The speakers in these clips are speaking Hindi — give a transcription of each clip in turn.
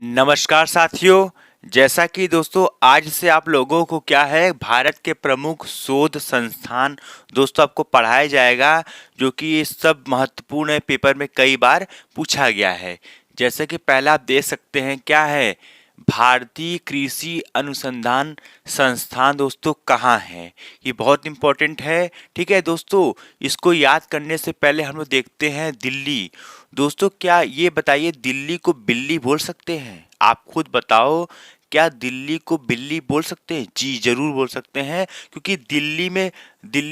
नमस्कार साथियों। जैसा कि दोस्तों आज से आप लोगों को क्या है भारत के प्रमुख शोध संस्थान दोस्तों आपको पढ़ाया जाएगा, जो कि ये सब महत्वपूर्ण है, पेपर में कई बार पूछा गया है। जैसे कि पहला आप देख सकते हैं क्या है, भारतीय कृषि अनुसंधान संस्थान दोस्तों कहाँ है। ये बहुत इंपॉर्टेंट है। ठीक है दोस्तों, इसको याद करने से पहले हम लोग देखते हैं दिल्ली। दोस्तों क्या ये बताइए, दिल्ली को बिल्ली बोल सकते हैं? आप खुद बताओ, क्या दिल्ली को बिल्ली बोल सकते हैं? जी जरूर बोल सकते हैं, क्योंकि दिल्ली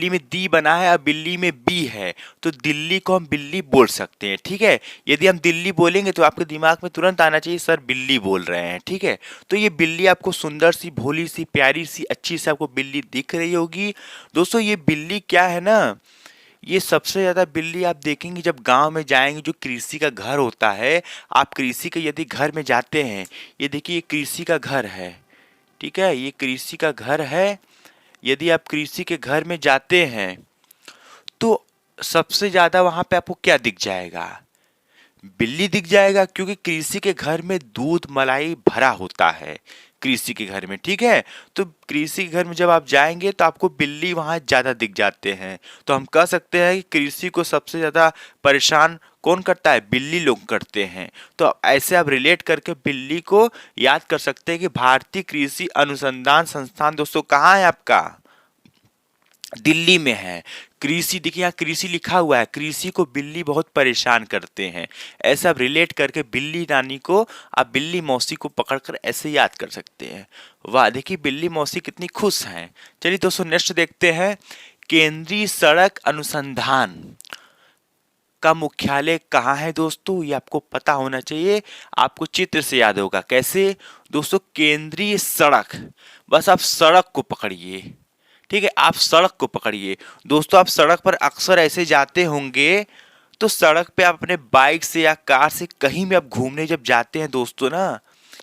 में दी बना है और बिल्ली में बी है, तो दिल्ली को हम बिल्ली बोल सकते हैं। ठीक है, यदि हम दिल्ली बोलेंगे तो आपके दिमाग में तुरंत आना चाहिए सर बिल्ली बोल रहे हैं। ठीक है, तो ये बिल्ली आपको सुंदर सी, भोली सी, प्यारी सी, अच्छी सी आपको बिल्ली दिख रही होगी। दोस्तों ये बिल्ली क्या है ना, ये सबसे ज़्यादा बिल्ली आप देखेंगे जब गांव में जाएंगे, जो कृषि का घर होता है। आप कृषि के यदि घर में जाते हैं, ये देखिए ये कृषि का घर है। ठीक है, ये कृषि का घर है। यदि आप कृषि के घर में जाते हैं तो सबसे ज़्यादा वहां पे आपको क्या दिख जाएगा? बिल्ली दिख जाएगा, क्योंकि कृषि के घर में दूध मलाई भरा होता है कृषि के घर में। ठीक है, तो कृषि के घर में जब आप जाएंगे तो आपको बिल्ली वहां ज्यादा दिख जाते हैं। तो हम कह सकते हैं कि कृषि को सबसे ज्यादा परेशान कौन करता है? बिल्ली लोग करते हैं। तो ऐसे आप रिलेट करके बिल्ली को याद कर सकते हैं कि भारतीय कृषि अनुसंधान संस्थान दोस्तों कहाँ है आपका? दिल्ली में है। कृषि देखिए, यहाँ कृषि लिखा हुआ है, कृषि को बिल्ली बहुत परेशान करते हैं। ऐसा आप रिलेट करके बिल्ली रानी को, आप बिल्ली मौसी को पकड़कर ऐसे याद कर सकते हैं। वाह, देखिए बिल्ली मौसी कितनी खुश हैं। चलिए दोस्तों नेक्स्ट देखते हैं, केंद्रीय सड़क अनुसंधान का मुख्यालय कहाँ है दोस्तों? ये आपको पता होना चाहिए, आपको चित्र से याद होगा। कैसे दोस्तों? केंद्रीय सड़क, बस आप सड़क को पकड़िए। ठीक है, आप सड़क को पकड़िए। दोस्तों आप सड़क पर अक्सर ऐसे जाते होंगे, तो सड़क पे आप अपने बाइक से या कार से कहीं भी आप घूमने जब जाते हैं दोस्तों ना,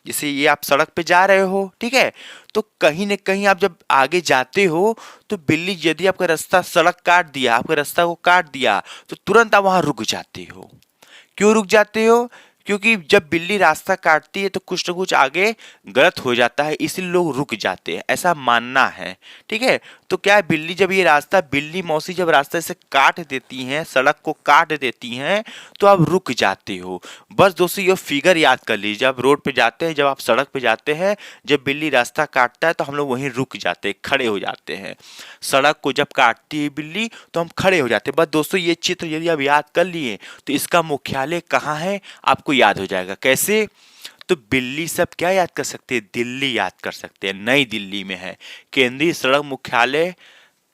जैसे ये आप सड़क पे जा रहे हो, ठीक है, तो कहीं न कहीं आप जब आगे जाते हो तो बिल्ली यदि आपका रास्ता सड़क काट दिया, आपके रास्ता को काट दिया, तो तुरंत आप वहां रुक जाते हो। क्यों रुक जाते हो? क्योंकि जब बिल्ली रास्ता काटती है तो कुछ ना कुछ आगे गलत हो जाता है, इसलिए लोग रुक जाते हैं, ऐसा मानना है। ठीक है, तो क्या है, बिल्ली जब ये रास्ता, बिल्ली मौसी जब रास्ते से काट देती हैं, सड़क को काट देती हैं, तो आप रुक जाते हो। बस दोस्तों ये फिगर याद कर लीजिए, जब आप रोड पे जाते हैं, जब आप सड़क पे जाते हैं, जब बिल्ली रास्ता काटता है तो हम लोग वहीं रुक जाते हैं, खड़े हो जाते हैं। सड़क को जब काटती है बिल्ली तो हम खड़े हो जाते हैं। बस दोस्तों ये चित्र यदि आप याद कर लिए तो इसका मुख्यालय कहाँ है आपको याद हो जाएगा। कैसे? तो बिल्ली सब क्या याद कर सकते हैं? दिल्ली याद कर सकते हैं, नई दिल्ली में है। केंद्रीय सड़क मुख्यालय,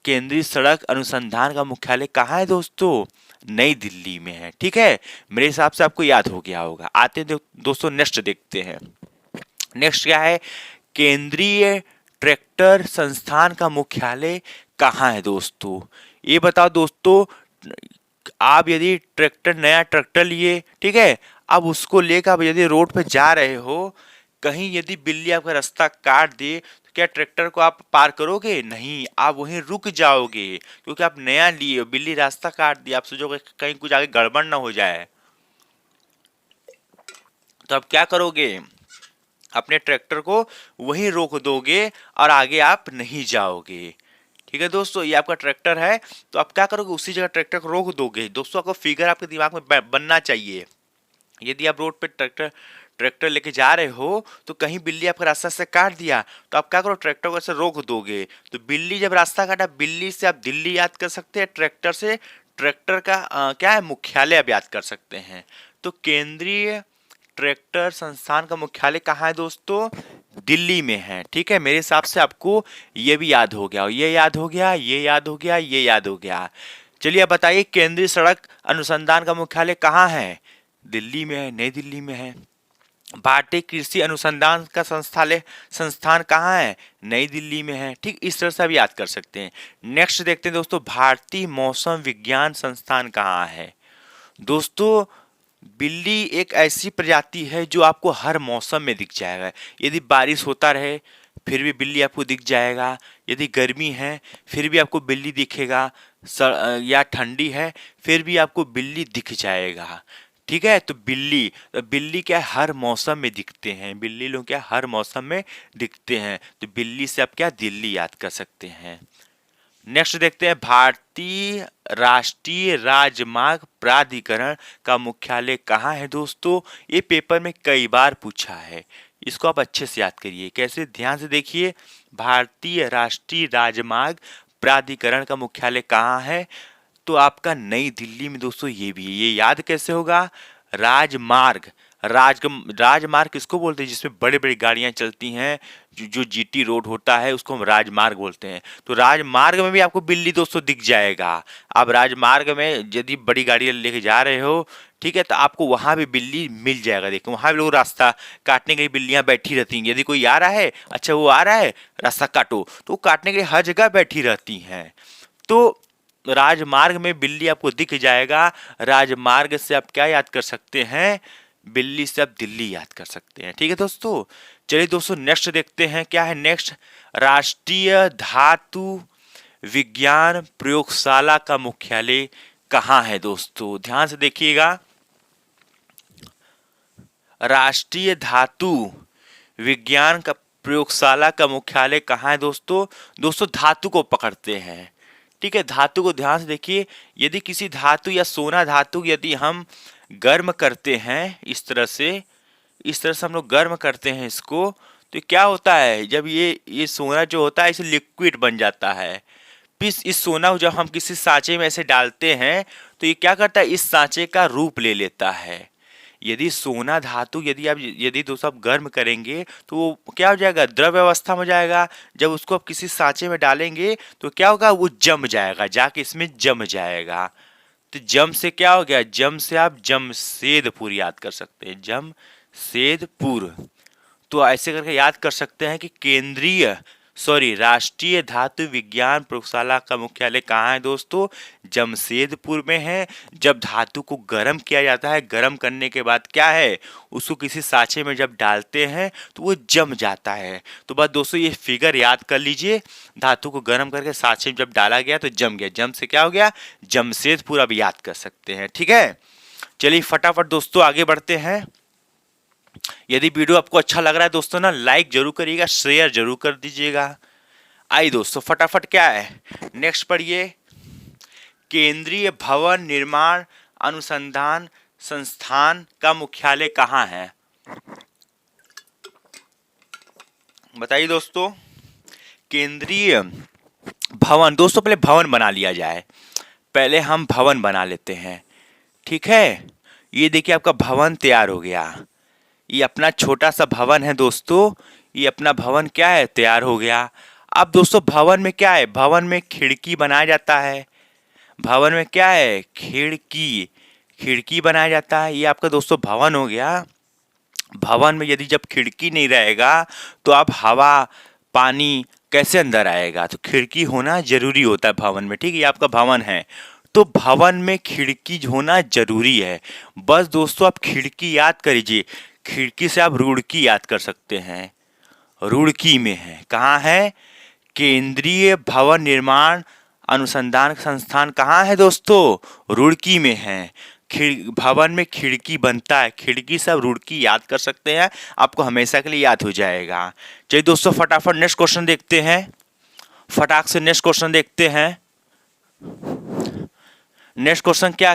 केंद्रीय सड़क अनुसंधान का मुख्यालय कहाँ है दोस्तों? नई दिल्ली में है। ठीक है, मेरे हिसाब से आपको याद हो गया होगा। आते हैं दोस्तों नेक्स्ट देखते हैं। नेक्स्ट क्या है, केंद्रीय ट्रैक्टर संस्थान का मुख्यालय कहाँ है दोस्तों? ये बताओ दोस्तों, आप यदि ट्रैक्टर, नया ट्रैक्टर लिए, ठीक है, अब उसको लेकर आप यदि रोड पे जा रहे हो, कहीं यदि बिल्ली आपका रास्ता काट दे, तो क्या ट्रैक्टर को आप पार करोगे? नहीं, आप वहीं रुक जाओगे, क्योंकि आप नया लिए हो, बिल्ली रास्ता काट दिया, आप सोचोगे कहीं कुछ आगे गड़बड़ ना हो जाए, तो आप क्या करोगे? अपने ट्रैक्टर को वहीं रोक दोगे और आगे आप नहीं जाओगे। ठीक है दोस्तों, ये आपका ट्रैक्टर है, तो आप क्या करोगे? उसी जगह ट्रैक्टर को रोक दोगे। दोस्तों आपको फिगर आपके दिमाग में बनना चाहिए। यदि आप रोड पे ट्रैक्टर ट्रैक्टर लेके जा रहे हो, तो कहीं बिल्ली आपका रास्ता से काट दिया, तो आप क्या करो? ट्रैक्टर को ऐसे रोक दोगे। तो बिल्ली जब रास्ता काटा, बिल्ली से आप दिल्ली याद कर सकते हैं, ट्रैक्टर से ट्रैक्टर का क्या है, मुख्यालय आप याद कर सकते हैं। तो केंद्रीय ट्रैक्टर संस्थान का मुख्यालय कहाँ है दोस्तों? दिल्ली में है। ठीक है, मेरे हिसाब से आपको ये भी याद हो गया, ये याद हो गया, ये याद हो गया, ये याद हो गया। चलिए अब बताइए, केंद्रीय सड़क अनुसंधान का मुख्यालय कहाँ है? दिल्ली में है, नई दिल्ली में है। भारतीय कृषि अनुसंधान का संस्थान कहाँ है? नई दिल्ली में है। ठीक इस तरह से आप याद कर सकते हैं। नेक्स्ट देखते हैं दोस्तों, भारतीय मौसम विज्ञान संस्थान कहाँ है? दोस्तों बिल्ली एक ऐसी प्रजाति है जो आपको हर मौसम में दिख जाएगा। यदि बारिश होता रहे फिर भी बिल्ली आपको दिख जाएगा, यदि गर्मी है फिर भी आपको बिल्ली दिखेगा, या ठंडी है फिर भी आपको बिल्ली दिख जाएगा। ठीक है। तो बिल्ली क्या है, हर मौसम में दिखते हैं, बिल्ली लोग क्या हर मौसम में दिखते हैं, तो बिल्ली से आप क्या दिल्ली याद कर सकते हैं। नेक्स्ट देखते हैं, भारतीय राष्ट्रीय राजमार्ग प्राधिकरण का मुख्यालय कहाँ है दोस्तों। ये पेपर में कई बार पूछा है, इसको आप अच्छे से याद करिए। कैसे, ध्यान से देखिए, भारतीय राष्ट्रीय राजमार्ग प्राधिकरण का मुख्यालय कहाँ है, तो आपका नई दिल्ली में दोस्तों। ये भी है, ये याद कैसे होगा, राजमार्ग, राजमार्ग किसको बोलते हैं, जिसमें बड़े बड़ी गाड़ियां चलती हैं, जो जीटी रोड होता है उसको हम राजमार्ग बोलते हैं। तो राजमार्ग में भी आपको बिल्ली दोस्तों दिख जाएगा। आप राजमार्ग में यदि बड़ी गाड़ी लेके जा रहे हो, ठीक है, तो आपको वहां भी बिल्ली मिल जाएगा। देखो वहां भी लोग रास्ता काटने के लिए बिल्लियां बैठी रहती हैं। यदि कोई आ रहा है, अच्छा वो आ रहा है रास्ता काटो, तो वो काटने के लिए हर जगह बैठी रहती हैं। तो राजमार्ग में बिल्ली आपको दिख जाएगा। राजमार्ग से आप क्या याद कर सकते हैं, बिल्ली से आप दिल्ली याद कर सकते हैं। ठीक है दोस्तों, चलिए दोस्तों नेक्स्ट देखते हैं क्या है। नेक्स्ट, राष्ट्रीय धातु विज्ञान प्रयोगशाला का मुख्यालय कहाँ है दोस्तों। ध्यान से देखिएगा, राष्ट्रीय धातु विज्ञान का प्रयोगशाला का मुख्यालय कहाँ है दोस्तों। दोस्तों धातु को पकड़ते हैं, ठीक है, धातु को ध्यान से देखिए। यदि किसी धातु या सोना धातु यदि हम गर्म करते हैं, इस तरह से हम लोग गर्म करते हैं इसको, तो क्या होता है, जब ये सोना जो होता है इसे लिक्विड बन जाता है। इस सोना को जब हम किसी सांचे में ऐसे डालते हैं, तो ये क्या करता है, इस सांचे का रूप ले लेता है। यदि सोना धातु यदि दोस्तों आप गर्म करेंगे, तो वो क्या हो जाएगा, द्रव अवस्था में हो जाएगा। जब उसको आप किसी सांचे में डालेंगे तो क्या होगा, वो जम जाएगा, जाके इसमें जम जाएगा। तो जम से क्या हो गया, जम से आप जमशेदपुर याद कर सकते हैं, जमशेदपुर। तो ऐसे करके याद कर सकते हैं कि राष्ट्रीय धातु विज्ञान प्रयोगशाला का मुख्यालय कहाँ है दोस्तों, जमशेदपुर में है। जब धातु को गर्म किया जाता है, गर्म करने के बाद क्या है, उसको किसी सांचे में जब डालते हैं तो वो जम जाता है। तो बस दोस्तों ये फिगर याद कर लीजिए, धातु को गर्म करके सांचे में जब डाला गया तो जम गया, जम से क्या हो गया, जमशेदपुर। अब याद कर सकते हैं, ठीक है। चलिए फटाफट दोस्तों आगे बढ़ते हैं। यदि वीडियो आपको अच्छा लग रहा है दोस्तों ना, लाइक जरूर करिएगा, शेयर जरूर कर दीजिएगा। आइए दोस्तों फटाफट क्या है, नेक्स्ट पढ़िए, केंद्रीय भवन निर्माण अनुसंधान संस्थान का मुख्यालय कहाँ है। बताइए दोस्तों, केंद्रीय भवन, दोस्तों पहले भवन बना लिया जाए, पहले हम भवन बना लेते हैं, ठीक है। ये देखिए आपका भवन तैयार हो गया, ये अपना छोटा सा भवन है दोस्तों, ये अपना भवन क्या है, तैयार हो गया। अब दोस्तों भवन में क्या है, भवन में खिड़की बनाया जाता है, भवन में क्या है, खिड़की बनाया जाता है। ये आपका दोस्तों भवन हो गया। भवन में यदि जब खिड़की नहीं रहेगा तो आप हवा पानी कैसे अंदर आएगा, तो खिड़की होना जरूरी होता है भवन में, ठीक है। ये आपका भवन है, तो भवन में खिड़की होना जरूरी है। बस दोस्तों आप खिड़की याद करिए, खिड़की से आप रुड़की याद कर सकते हैं, रुड़की में है, कहाँ है, केंद्रीय भवन निर्माण अनुसंधान संस्थान कहाँ है दोस्तों, रुड़की में है। भवन में खिड़की बनता है, खिड़की से आप रुड़की याद कर सकते हैं, आपको हमेशा के लिए याद हो जाएगा। चलिए दोस्तों फटाफट नेक्स्ट क्वेश्चन देखते हैं, फटाक से नेक्स्ट क्वेश्चन देखते हैं। नेक्स्ट क्वेश्चन क्या,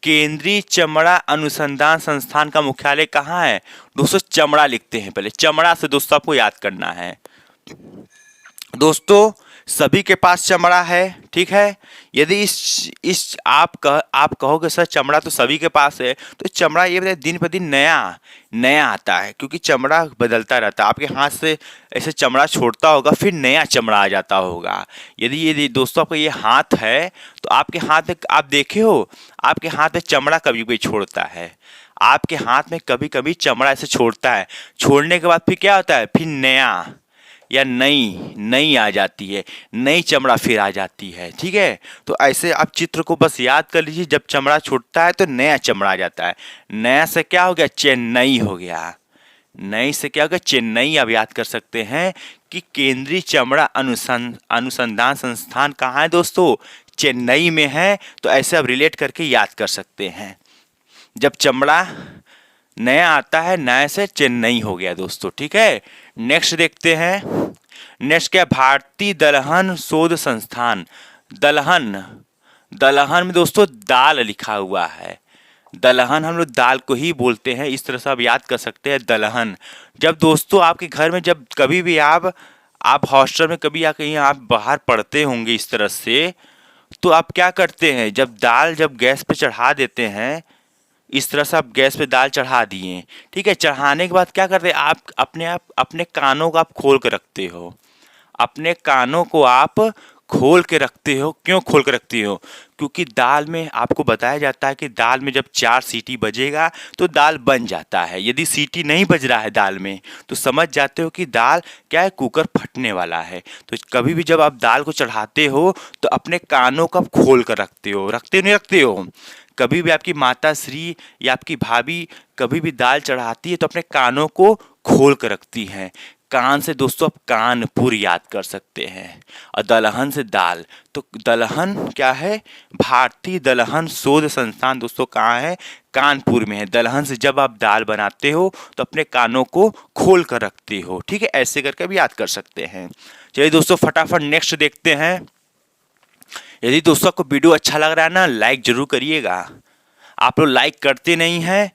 केंद्रीय चमड़ा अनुसंधान संस्थान का मुख्यालय कहाँ है दोस्तों। चमड़ा लिखते हैं पहले, चमड़ा से दोस्तों आपको याद करना है। दोस्तों सभी के पास चमड़ा है, ठीक है। यदि इस आप कहोगे सर चमड़ा तो सभी के पास है, तो चमड़ा ये बताए दिन पर दिन नया आता है, क्योंकि चमड़ा बदलता रहता है। आपके हाथ से ऐसे चमड़ा छोड़ता होगा, फिर नया चमड़ा आ जाता होगा। यदि ये दोस्तों आपका ये हाथ है, तो आपके हाथ में आप देखे हो, आपके हाथ में चमड़ा कभी कभी छोड़ता है, आपके हाथ में कभी कभी चमड़ा ऐसे छोड़ता है, छोड़ने के बाद फिर क्या होता है, फिर नया या नई आ जाती है, नई चमड़ा फिर आ जाती है, ठीक है। तो ऐसे आप चित्र को बस याद कर लीजिए, जब चमड़ा छूटता है तो नया चमड़ा आ जाता है। नया से क्या हो गया, चेन्नई हो गया, नई से क्या हो गया, चेन्नई। आप याद कर सकते हैं कि केंद्रीय चमड़ा अनुसंधान संस्थान कहाँ है दोस्तों, चेन्नई में है। तो ऐसे आप रिलेट करके याद कर सकते हैं। जब चमड़ा नया आता है, नया से चेन्नई हो गया दोस्तों, ठीक है। नेक्स्ट देखते हैं। नेक्स्ट क्या, भारतीय दलहन शोध संस्थान। दलहन, दलहन में दोस्तों दाल लिखा हुआ है। दलहन हम लोग दाल को ही बोलते हैं, इस तरह से आप याद कर सकते हैं दलहन। जब दोस्तों आपके घर में जब कभी भी आप हॉस्टल में कभी या कहीं आप बाहर पढ़ते होंगे इस तरह से, तो आप क्या करते हैं, जब दाल जब गैस पे चढ़ा देते हैं, इस तरह से आप गैस पे दाल चढ़ा दिए, ठीक है। चढ़ाने के बाद क्या करते हैं, आप अपने कानों को आप खोल के रखते हो। अपने कानों को आप खोल के रखते हो। क्यों खोल के रखते हो? क्योंकि दाल में आपको बताया जाता है कि दाल में जब 4 सीटी बजेगा तो दाल बन जाता है। यदि सीटी नहीं बज रहा है दाल में, तो समझ जाते हो कि दाल क्या है, कुकर फटने वाला है। तो कभी भी जब आप दाल को चढ़ाते हो तो अपने कानों को आप खोल कर रखते हो। रखते नहीं रखते हो? कभी भी आपकी माता श्री या आपकी भाभी कभी भी दाल चढ़ाती है तो अपने कानों को खोल कर रखती हैं। कान से दोस्तों आप कानपुर याद कर सकते हैं, और दलहन से दाल। तो दलहन क्या है, भारतीय दलहन शोध संस्थान दोस्तों कहाँ है, कानपुर में है। दलहन से जब आप दाल बनाते हो तो अपने कानों को खोल कर रखते हो, ठीक है। ऐसे करके भी याद कर सकते हैं। चलिए दोस्तों फटाफट नेक्स्ट देखते हैं। यदि दोस्तों आपको वीडियो अच्छा लग रहा है ना, लाइक जरूर करिएगा। आप लोग लाइक करते नहीं हैं,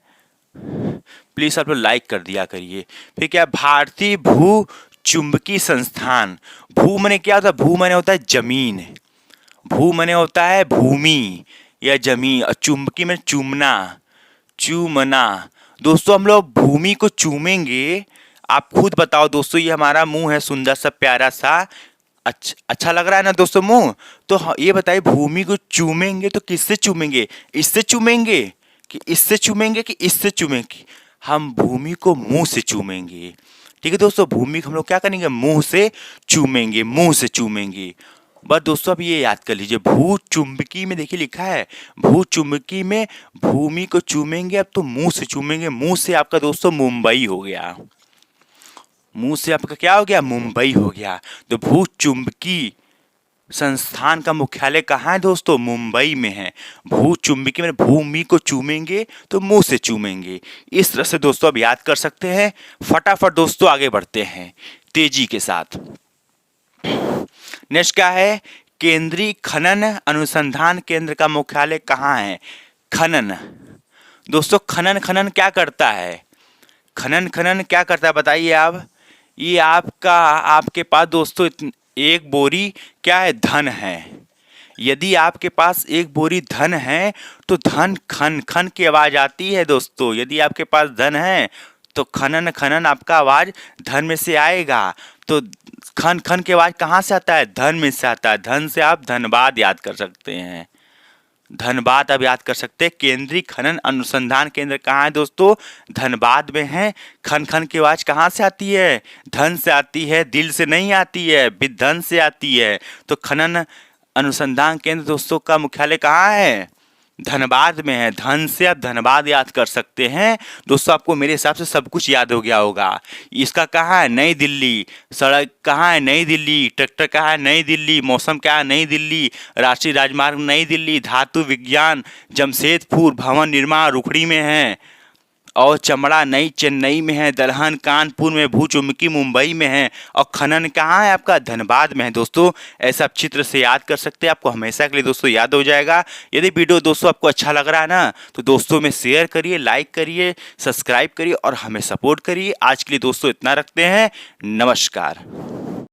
प्लीज आप लोग लाइक कर दिया करिए। फिर क्या, भारतीय भू चुंबकीय संस्थान। भू माने क्या होता है, भू माने होता है जमीन। भू माने होता है भूमि या जमीन, और चुंबकीय में चूमना, चूमना। दोस्तों हम लोग भूमि को चूमेंगे। आप खुद बताओ दोस्तों, ये हमारा मुंह है सुंदर सा प्यारा सा, अच्छा लग रहा है ना दोस्तों मुंह। तो ये बताइए, भूमि को चूमेंगे तो किससे चूमेंगे? इससे चूमेंगे कि इससे चूमेंगे कि इससे चूमेंगे? हम भूमि को मुंह से चूमेंगे, ठीक है दोस्तों। भूमि को हम लोग क्या करेंगे, मुंह से चूमेंगे, मुंह से चूमेंगे। बस दोस्तों अब ये याद कर लीजिए, भू चुंबकीय में देखिए लिखा है, भू चुंबकीय में भूमि को चूमेंगे, अब तो मुंह से चूमेंगे। मुंह से आपका दोस्तों मुंबई हो गया। मुंह से आपका क्या हो गया, मुंबई हो गया। तो भू चुंबकीय संस्थान का मुख्यालय कहाँ है दोस्तों, मुंबई में है। भू चुंबकीय में भूमि को चूमेंगे तो मुंह से चूमेंगे। इस तरह से दोस्तों अब याद कर सकते हैं। फटाफट दोस्तों आगे बढ़ते हैं तेजी के साथ। नेक्स्ट क्या है, केंद्रीय खनन अनुसंधान केंद्र का मुख्यालय कहाँ है? खनन दोस्तों, खनन खनन क्या करता है, खनन खनन क्या करता है बताइए आप। ये आपके पास दोस्तों एक बोरी क्या है, धन है। यदि आपके पास एक बोरी धन है तो धन खन खन की आवाज आती है दोस्तों। यदि आपके पास धन है तो खनन खनन आपका आवाज धन में से आएगा। तो खन खन की आवाज कहाँ से आता है, धन में से आता है। धन से आप धनबाद याद कर सकते हैं, धनबाद अब याद कर सकते हैं। केंद्रीय खनन अनुसंधान केंद्र कहाँ है दोस्तों, धनबाद में है। खन खन की आवाज कहाँ से आती है, धन से आती है, दिल से नहीं आती है, धन से आती है। तो खनन अनुसंधान केंद्र दोस्तों का मुख्यालय कहाँ है, धनबाद में है। धन से आप धनबाद याद कर सकते हैं दोस्तों। आपको मेरे हिसाब से सब कुछ याद हो गया होगा। इसका कहाँ है, नई दिल्ली। सड़क कहाँ है, नई दिल्ली। ट्रैक्टर कहाँ है, नई दिल्ली। मौसम क्या है, नई दिल्ली। राष्ट्रीय राजमार्ग नई दिल्ली। धातु विज्ञान जमशेदपुर। भवन निर्माण रुखड़ी में है। और चमड़ा नई चेन्नई में है। दलहन कानपुर में। भू चुंबकीय मुंबई में है। और खनन कहाँ है आपका, धनबाद में है दोस्तों। ऐसा आप चित्र से याद कर सकते हैं, आपको हमेशा के लिए दोस्तों याद हो जाएगा। यदि वीडियो दोस्तों आपको अच्छा लग रहा है ना, तो दोस्तों में शेयर करिए, लाइक करिए, सब्सक्राइब करिए और हमें सपोर्ट करिए। आज के लिए दोस्तों इतना रखते हैं, नमस्कार।